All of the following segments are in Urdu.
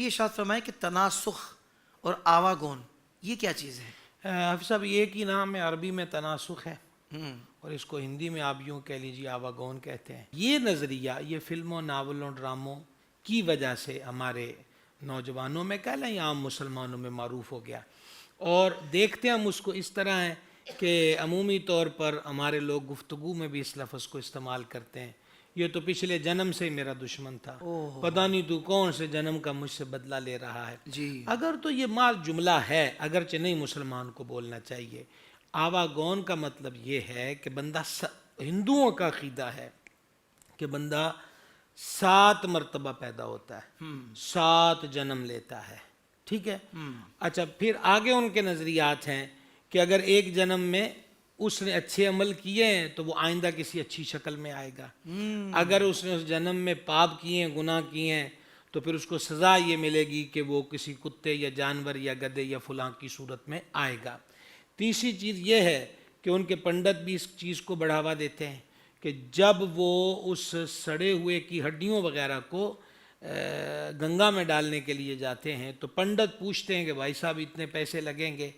یہ ارشاد فرمائے کہ تناسخ اور آواگون یہ کیا چیز ہے؟ حافظ صاحب ایک ہی نام ہے، عربی میں تناسخ ہے اور اس کو ہندی میں آپ یوں کہہ لیجیے آواگون کہتے ہیں۔ یہ نظریہ یہ فلموں، ناولوں، ڈراموں کی وجہ سے ہمارے نوجوانوں میں کہہ لیں یا عام مسلمانوں میں معروف ہو گیا، اور دیکھتے ہم اس کو اس طرح ہیں کہ عمومی طور پر ہمارے لوگ گفتگو میں بھی اس لفظ کو استعمال کرتے ہیں، یہ تو پچھلے جنم سے ہی میرا دشمن تھا، پتہ نہیں تو کون سے جنم کا مجھ سے بدلہ لے رہا ہے۔ جی اگر تو یہ مال جملہ ہے، اگرچہ نہیں مسلمان کو بولنا چاہیے۔ آواگون کا مطلب یہ ہے کہ بندہ ہندوؤں کا عقیدہ ہے کہ بندہ 7 مرتبہ پیدا ہوتا ہے، 7 جنم لیتا ہے، ٹھیک ہے۔ اچھا، پھر آگے ان کے نظریات ہیں کہ اگر ایک جنم میں اس نے اچھے عمل کیے ہیں تو وہ آئندہ کسی اچھی شکل میں آئے گا، اگر اس نے اس جنم میں پاپ کیے ہیں، گناہ کیے ہیں، تو پھر اس کو سزا یہ ملے گی کہ وہ کسی کتے یا جانور یا گدھے یا فلاں کی صورت میں آئے گا۔ تیسری چیز یہ ہے کہ ان کے پنڈت بھی اس چیز کو بڑھاوا دیتے ہیں کہ جب وہ اس سڑے ہوئے کی ہڈیوں وغیرہ کو گنگا میں ڈالنے کے لیے جاتے ہیں تو پنڈت پوچھتے ہیں کہ بھائی صاحب اتنے پیسے لگیں گے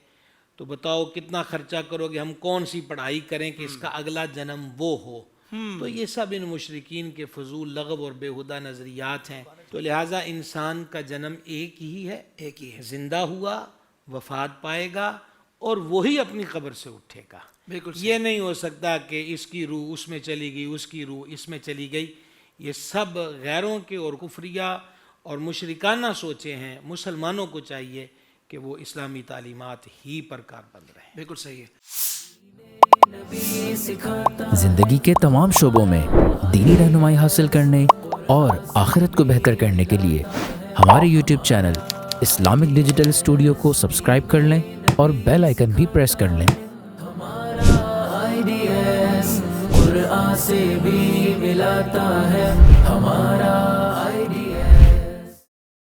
تو بتاؤ کتنا خرچہ کرو گے، ہم کون سی پڑھائی کریں کہ اس کا اگلا جنم وہ ہو۔ تو یہ سب ان مشرکین کے فضول لغو اور بیہودہ نظریات ہیں۔ تو لہٰذا انسان کا جنم ایک ہی ہے، زندہ ہوا، وفات پائے گا اور وہی اپنی قبر سے اٹھے گا۔ بالکل یہ نہیں ہو سکتا کہ اس کی روح اس میں چلی گئی، اس کی روح اس میں چلی گئی۔ یہ سب غیروں کے اور کفریہ اور مشرکانہ سوچے ہیں۔ مسلمانوں کو چاہیے کہ وہ اسلامی تعلیمات ہی پر کاربند رہیں۔ بالکل صحیح ہے۔ زندگی کے تمام شعبوں میں دینی رہنمائی حاصل کرنے اور آخرت کو بہتر کرنے کے لیے ہمارے YouTube channel Islamic digital studio کو سبسکرائب کر لیں اور بیل آئیکن بھی پریس کر لیں۔ قرآن سے بھی ملاتا ہے ہمارا